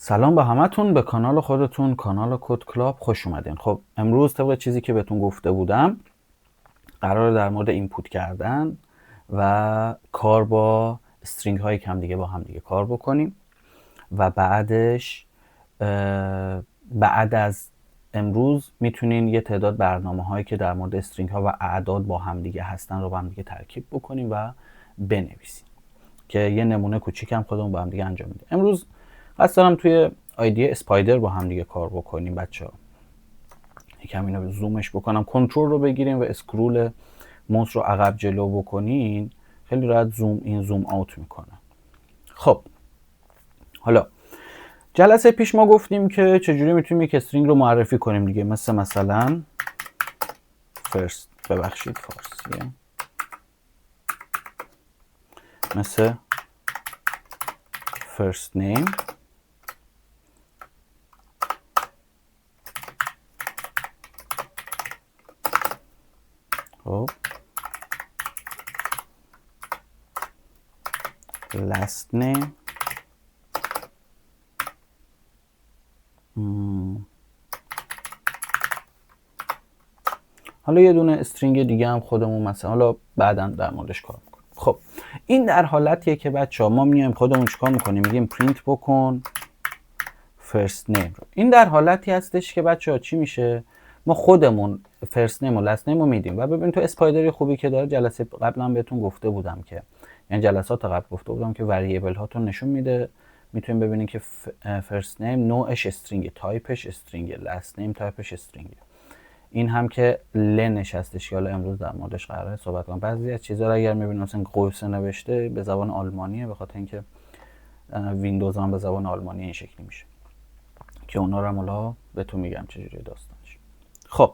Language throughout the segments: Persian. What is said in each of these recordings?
سلام به همتون، به کانال خودتون، کانال کد کلاب خوش اومدین. خب امروز طبق چیزی که بهتون گفته بودم قرار در مورد اینپوت کردن و کار با استرینگ هایی که دیگه با هم دیگه کار بکنیم و بعدش بعد از امروز میتونین یه تعداد برنامه هایی که در مورد استرینگ ها و اعداد با هم دیگه هستن رو با هم دیگه ترکیب بکنیم و بنویسیم که یه نمونه کوچیکم خودمون با هم دیگه انجام میدیم. امروز قصد دارم توی آیدی اسپایدر با هم دیگه کار بکنیم بچه‌ها. یکم اینو زومش بکنم، کنترل رو بگیریم و اسکرول موس رو عقب جلو بکنین، خیلی راحت زوم این زوم اوت میکنه. خب حالا جلسه پیش ما گفتیم که چجوری میتونیم یک استرینگ رو معرفی کنیم دیگه، مثلا فرست، ببخشید فارسیه، مثل first name خب last name حالا یه دونه استرینگ دیگه هم خودمون مثلا حالا بعداً در موردش کار میکنیم. خب این در حالتیه که بچه‌ها ما میایم خودمون چیکار میکنیم، میگیم پرینت بکن فرست نیم رو. این در حالتی هستش که بچه‌ها چی میشه، ما خودمون فرست نیم و لاست نیم رو میدیم و ببین تو اسپایدر خوبی که داره، جلسه قبلا بهتون گفته بودم که، یعنی جلسات قبل گفته بودم که وریبل هاتون نشون میده، میتونیم ببینید که فرست نیم نوعش استرینگ، تایپش استرینگ، لاست نیم تایپش استرینگ. این هم که لنش هستش که حالا امروز در موردش قراره صحبت کنم. بعضی از چیزا رو اگر میبینید مثلا قوس نوشته به زبان آلمانیه، به خاطر اینکه ویندوز هم به زبان آلمانی این شکلی میشه که اونا رو حالا بهتون میگم چجوری داستانش. خب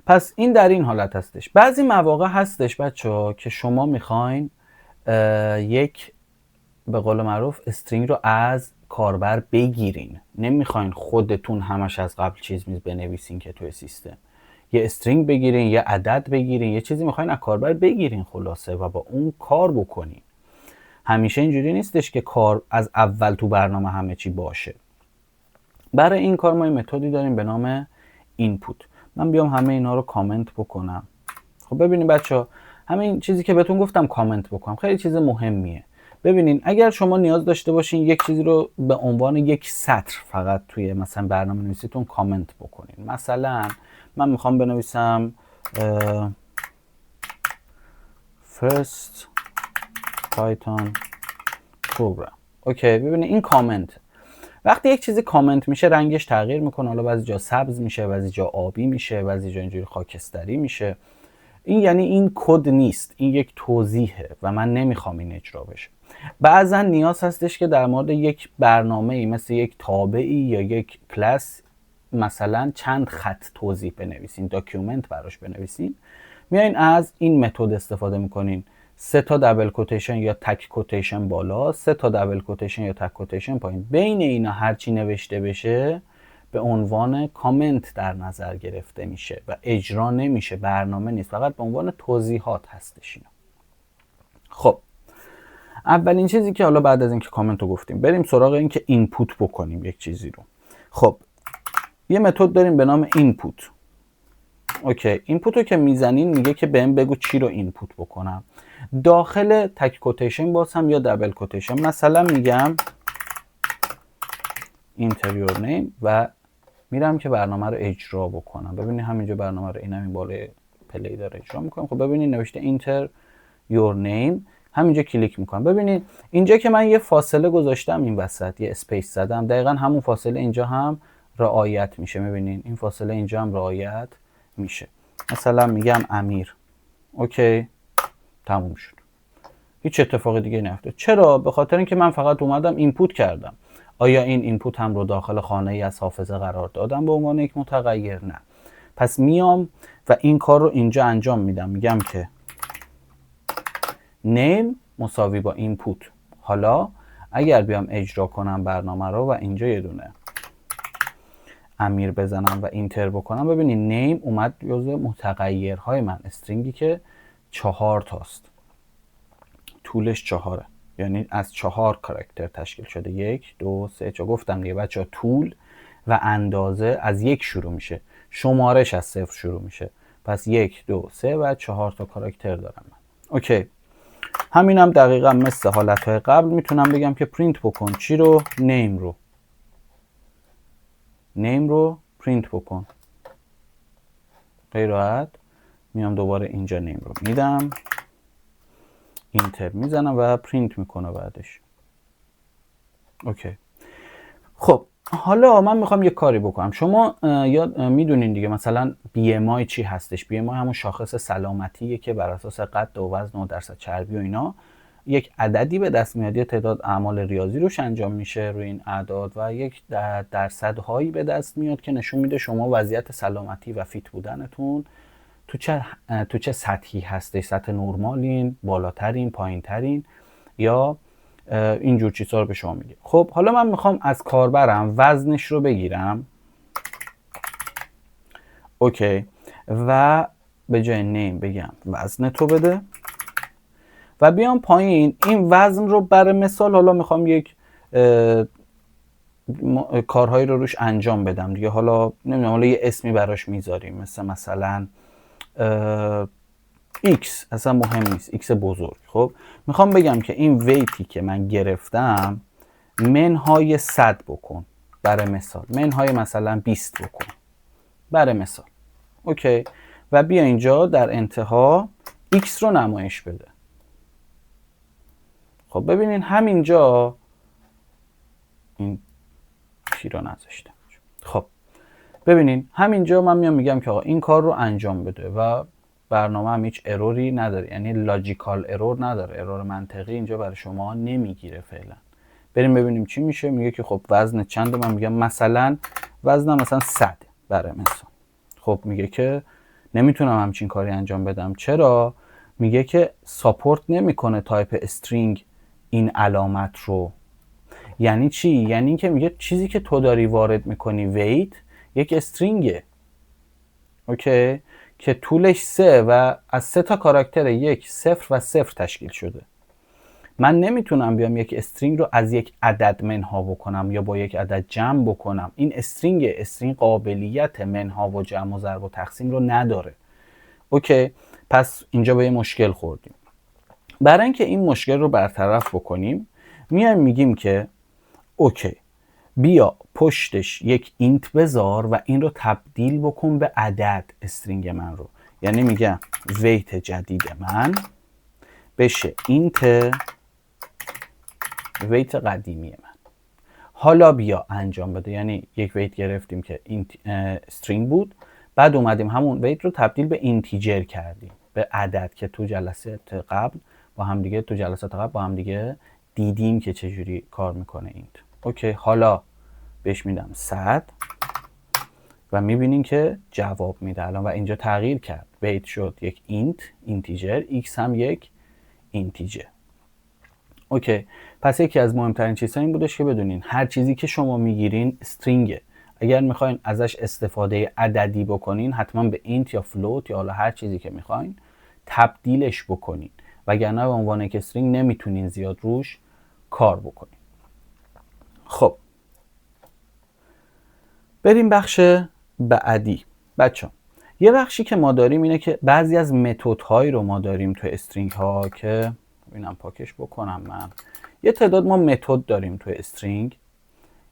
پس این در این حالت هستش. بعضی مواقع هستش بچه‌ها که شما میخواین یک به قول معروف استرینگ رو از کاربر بگیرین، نمیخواین خودتون همش از قبل چیز بنویسین که توی سیستم، یه استرینگ بگیرین، یه عدد بگیرین، یه چیزی میخواین از کاربر بگیرین خلاصه و با اون کار بکنین. همیشه اینجوری نیستش که کار از اول تو برنامه همه چی باشه. برای این کار ما یه متدی داریم به نام اینپوت. من بیام همه اینا رو کامنت بکنم. خب ببینید بچه‌ها، همین چیزی که بهتون گفتم کامنت بکنم خیلی چیز مهمیه. ببینین اگر شما نیاز داشته باشین یک چیزی رو به عنوان یک سطر فقط توی مثلا برنامه نویسیتون کامنت بکنین، مثلا من میخوام بنویسم first python program. اوکی، ببینید این کامنت. وقتی یک چیزی کامنت میشه رنگش تغییر میکنه، حالا بعضی جا سبز میشه، بعضی جا آبی میشه، بعضی جا اینجوری خاکستری میشه. این یعنی این کد نیست، این یک توضیحه و من نمیخوام این اجرا بشه. بعضا نیاز هستش که در مورد یک برنامه‌ای مثل یک تابعی یا یک کلاس مثلا چند خط توضیح بنویسین، داکیومنت براش بنویسین. میایین از این متد استفاده میکنین، 3 تا دبل کوتیشن یا تک کوتیشن بالا، 3 تا دبل کوتیشن یا تک کوتیشن پایین. بین اینا هر چی نوشته بشه به عنوان کامنت در نظر گرفته میشه و اجرا نمیشه، برنامه نیست، فقط به عنوان توضیحات هستش اینا. خب اولین چیزی که حالا بعد از اینکه کامنت رو گفتیم بریم سراغ این که اینپوت بکنیم یک چیزی رو. خب یه متد داریم به نام اینپوت. اوکی، اینپوت رو که میزنین میگه که بهم بگو چی رو اینپوت بکنم. داخل تک کوتیشن بازم یا دبل کوتیشن مثلا میگم enter your name و میرم که برنامه رو اجرا بکنم. ببینید همینجا برنامه رو این بالای پلی داره اجرا میکنم. خب ببینید نوشته enter your name، همینجا کلیک میکنم. ببینید اینجا که من یه فاصله گذاشتم این وسط، یه اسپیس زدم، دقیقا همون فاصله اینجا هم رعایت میشه. میبینید این فاصله اینجا هم رعایت میشه. مثلا میگم امیر. اوکی، تموم شد، هیچ اتفاق دیگه نیفتاد. چرا؟ به خاطر اینکه من فقط اومدم اینپوت کردم. آیا این اینپوت هم رو داخل خانه ای از حافظه قرار دادم به عنوان یک متغیر؟ نه. پس میام و این کار رو اینجا انجام میدم، میگم که name مساوی با اینپوت. حالا اگر بیام اجرا کنم برنامه رو و اینجا یه دونه امیر بزنم و اینتر بکنم، ببینید نیم اومد جزو متغیرهای من، استرینگی که 4 تاست، طولش 4، یعنی از 4 کاراکتر تشکیل شده. 1 2 3 4 گفتم دیگه بچه ها. طول و اندازه از 1 شروع میشه، شمارش از 0 شروع میشه. پس 1 2 3 و 4 تا کاراکتر دارم من. اوکی، همینم دقیقا مثل حالتهای قبل میتونم بگم که پرینت بکن چی رو؟ نیم رو. نیم رو پرینت بکن. خیلی راحت میام دوباره اینجا نیم رو میدم، اینتر میزنم و پرینت میکنه بعدش. اوکی. خب حالا من میخوام یه کاری بکنم. شما میدونین دیگه مثلا BMI چی هستش؟ BMI همون شاخص سلامتیه که بر اساس قد و وزن و درصد چربی و اینا یک عددی به دست میاد، یه تعداد اعمال ریاضی روش انجام میشه روی این اعداد و یک درصدهایی به دست میاد که نشون میده شما وضعیت سلامتی و فیت بودنتون تو چه سطحی هستش. سطح نرمالین، بالاترین، پایینترین، یا اینجور چیزها رو به شما میگه. خب حالا من میخوام از کاربرم وزنش رو بگیرم. اوکی، و به جای نیم بگم وزن تو بده و بیام پایین این وزن رو برای مثال حالا میخوام یک کارهایی رو روش انجام بدم دیگه. حالا نمیدونم، حالا یه اسمی براش میذاریم مثلا X، اصلا مهم نیست، X بزرگ. خب میخوام بگم که این ویتی که من گرفتم منهای 100 بکن برای مثال، منهای مثلا 20 بکن برای مثال. اوکی، و بیا اینجا در انتها X رو نمایش بده. خب ببینین همینجا این چی رو نذاشتم. خب ببینین همینجا من میام میگم که آقا این کار رو انجام بده و برنامه هم هیچ اروری نداره، یعنی لاجیکال ارور نداره، ارور منطقی اینجا برای شما نمیگیره فعلا. بریم ببینیم چی میشه. میگه که خب وزن چنده؟ من میگم مثلا وزنم مثلا 100 برای مثال. خب میگه که نمیتونم همچین کاری انجام بدم. چرا؟ میگه که ساپورت نمیکنه تایپ استرینگ این علامت رو. یعنی چی؟ یعنی اینکه میگه چیزی که تو داری وارد میکنی ویت یک استرینگه، اوکی، که طولش 3 و از 3 تا کاراکتر 1 0 و 0 تشکیل شده. من نمیتونم بیام یک استرینگ رو از یک عدد منها بکنم یا با یک عدد جمع بکنم. این استرینگ قابلیت منها و جمع و ضرب و تقسیم رو نداره. اوکی، پس اینجا به یه مشکل خوردیم. برای اینکه این مشکل رو برطرف بکنیم میایم میگیم که اوکی، بیا پشتش یک اینت بذار و این رو تبدیل بکن به عدد استرینگ من رو. یعنی میگم ویت جدید من بشه اینت ویت قدیمی من. حالا بیا انجام بده. یعنی یک ویت گرفتیم که این استرینگ بود، بعد اومدیم همون ویت رو تبدیل به اینتیجر کردیم، به عدد که تو جلسات قبل با هم دیگه دیدیم که چجوری کار میکنه اینت. اوکی، حالا بهش میدم 100 و میبینین که جواب میده الان و اینجا تغییر کرد. ویت شد یک اینتیجر، x هم یک اینتیجر. اوکی، پس یکی از مهمترین چیزها این بودش که بدونین هر چیزی که شما میگیرین استرینگه. اگر میخواین ازش استفاده عددی بکنین حتما به اینت یا فلوت یا حالا هر چیزی که میخواین تبدیلش بکنین، وگرنه به عنوان یک استرینگ نمیتونین زیاد روش کار بکنین. خب بریم بخش بعدی. بچه‌ها یه بخشی که ما داریم اینه که بعضی از متدهایی رو ما داریم تو استرینگ ها که ببینم پاکش بکنم. من یه تعداد ما متد داریم تو استرینگ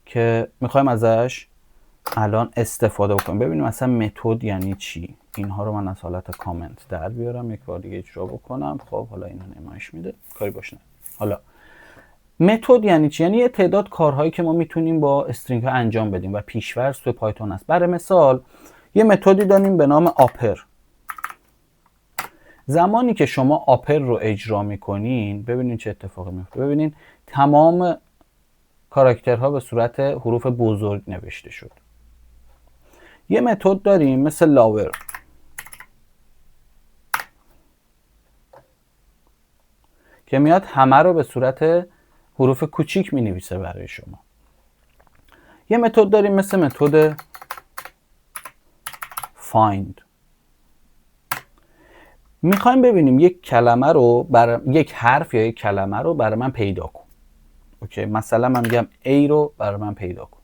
که میخوایم ازش الان استفاده بکنیم. ببینیم مثلا متد یعنی چی. اینها رو من از حالت کامنت در بیارم یک بار دیگه اجرا بکنم. خب حالا اینو نمایش میده، کاری باش نه. حالا متد یعنی چی؟ یعنی یه تعداد کارهایی که ما میتونیم با استرینگ ها انجام بدیم و پیش‌فرض تو پایتون هست. برای مثال یه متدی داریم به نام آپر. زمانی که شما آپر رو اجرا میکنین ببینین چه اتفاقی میفته. ببینین تمام کاراکترها به صورت حروف بزرگ نوشته شد. یه متد داریم مثل لاور که میاد همه رو به صورت حروف کوچیک می نویسه برای شما. یه متد داریم مثل متد find. میخوایم ببینیم یک کلمه رو یک حرف یا یک کلمه رو برای من پیدا کن. اوکی، مثلا من میگم A رو برای من پیدا کن.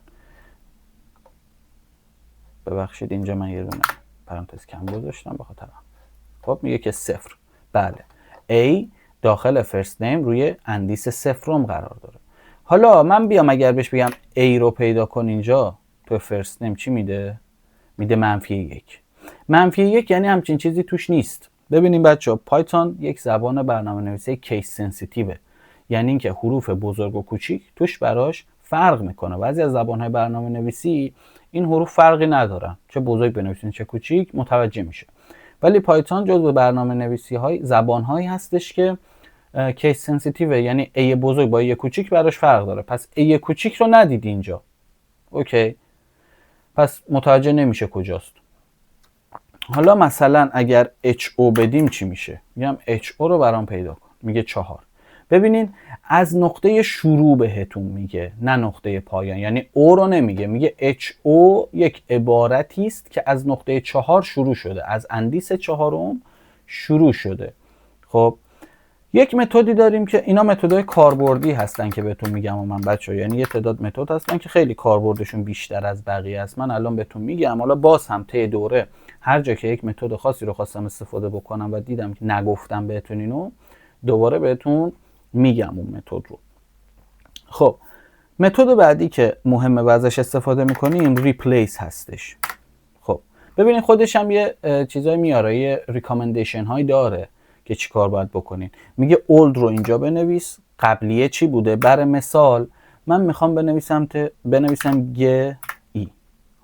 ببخشید اینجا من یه دونه پرانتز کم گذاشتم به خاطر. خب میگه که 0. بله، A داخل فرست نیم روی اندیس 0 قرار داره. حالا من بیام اگر بهش بگم A رو پیدا کن اینجا تو فرست نیم چی میده؟ میده -1. -1 یعنی همچین چیزی توش نیست. ببینیم بچه، پایتون یک زبان برنامه نویسی کیس سنسیتیوه، یعنی اینکه حروف بزرگ و کوچیک توش براش فرق میکنه. بعضی از زبان‌های برنامه نویسی این حروف فرقی ندارن، چه بزرگ بنویسین چه کوچیک متوجه میشه. ولی پایتون جزو برنامه نویسی های زبان‌هایی هستش که کیس سنسیتیوه، یعنی A بزرگ با A کوچیک براش فرق داره. پس A کوچیک رو ندید اینجا. اوکی، پس متوجه نمیشه کجاست. حالا مثلا اگر HO بدیم چی میشه؟ میگم HO رو برام پیدا کن. میگه 4. ببینین از نقطه شروع بهتون میگه، نه نقطه پایان. یعنی O رو نمیگه، میگه HO یک عبارتی است که از نقطه 4 شروع شده، از اندیس 4 شروع شده. خب یک متدی داریم که اینا متدهای کاربردی هستن که بهتون میگم من بچه‌ها، یعنی یه تعداد متد هستن که خیلی کاربردشون بیشتر از بقیه است. من الان بهتون میگم، حالا باز هم طی دوره هر جا که یک متد خاصی رو خواستم استفاده بکنم و دیدم که نگفتم بهتون اینو، دوباره بهتون میگم اون متد رو. خب متد بعدی که مهمه و ازش استفاده میکنیم ریپلیس هستش. خب ببینید خودش هم یه چیزای میاره، یه ریکامندیشن هایی داره که چی کار باید بکنین. میگه اولد رو اینجا بنویس، قبلیه چی بوده. برای مثال من میخوام بنویسم گ ای،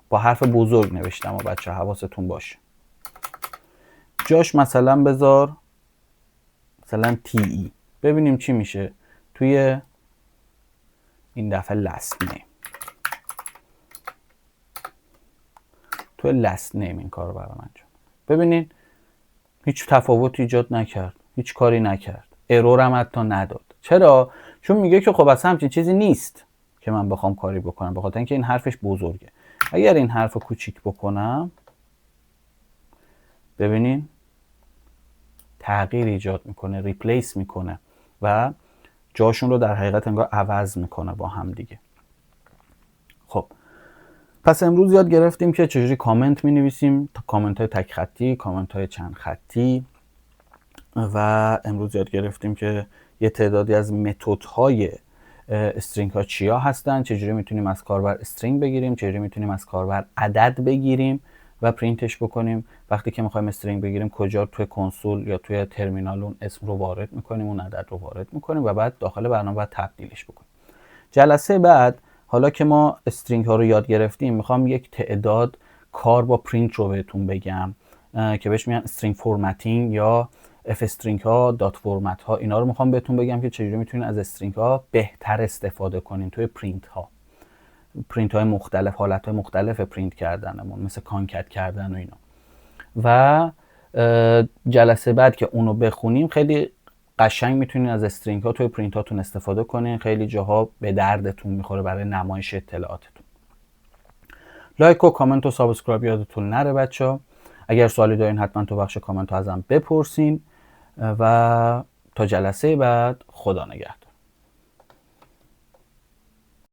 با حرف بزرگ نوشتم و بچه حواستون باشه. جاش مثلا بذار مثلا تی ای، ببینیم چی میشه توی این دفعه لست نیم. توی لست نیم این کار رو برام انجام. ببینین هیچ تفاوتی ایجاد نکرد، هیچ کاری نکرد، ارور هم حتی نداد. چرا؟ چون میگه که خب اصلا همچین چیزی نیست که من بخوام کاری بکنم، به خاطر اینکه این حرفش بزرگه. اگر این حرف رو کوچیک بکنم ببینین تغییر ایجاد میکنه، ریپلیس میکنه و جاشون رو در حقیقت انگار عوض میکنه با هم دیگه. خب پس امروز یاد گرفتیم که چجوری کامنت مینویسیم، کامنت های تک خطی، کامنت های چند خطی، و امروز یاد گرفتیم که یه تعدادی از متدهای استرینگ ها چیا هستن، چجوری میتونیم از کاربر استرینگ بگیریم، چجوری میتونیم از کاربر عدد بگیریم و پرینتش بکنیم. وقتی که میخوایم استرینگ بگیریم کجا توی کنسول یا توی ترمینال اون اسم رو وارد میکنیم، اون عدد رو وارد میکنیم و بعد داخل برنامه باید تبدیلش بکنیم. جلسه بعد حالا که ما استرینگ ها رو یاد گرفتیم میخوام یک تعداد کار با پرینت رو بهتون بگم که بهش میگن استرینگ فرمتینگ یا اف استرینگ ها، دات فرمت ها. اینا رو میخوام بهتون بگم که چجوری میتونین از استرینگ ها بهتر استفاده کنین توی پرینت ها. پرینت های مختلف، حالت های مختلف پرینت کردنمون، مثل کانکت کردن و اینا. و جلسه بعد که اونو بخونیم خیلی قشنگ میتونین از استرینگ ها توی پرینت هاتون استفاده کنین. خیلی جاها به دردتون میخوره برای نمایش اطلاعاتتون. لایک و کامنت و سابسکرایب یادتون نره بچه‌ها. اگر سوالی دارین حتما تو بخش کامنت ها ازم بپرسین و تا جلسه بعد خدا نگهدار.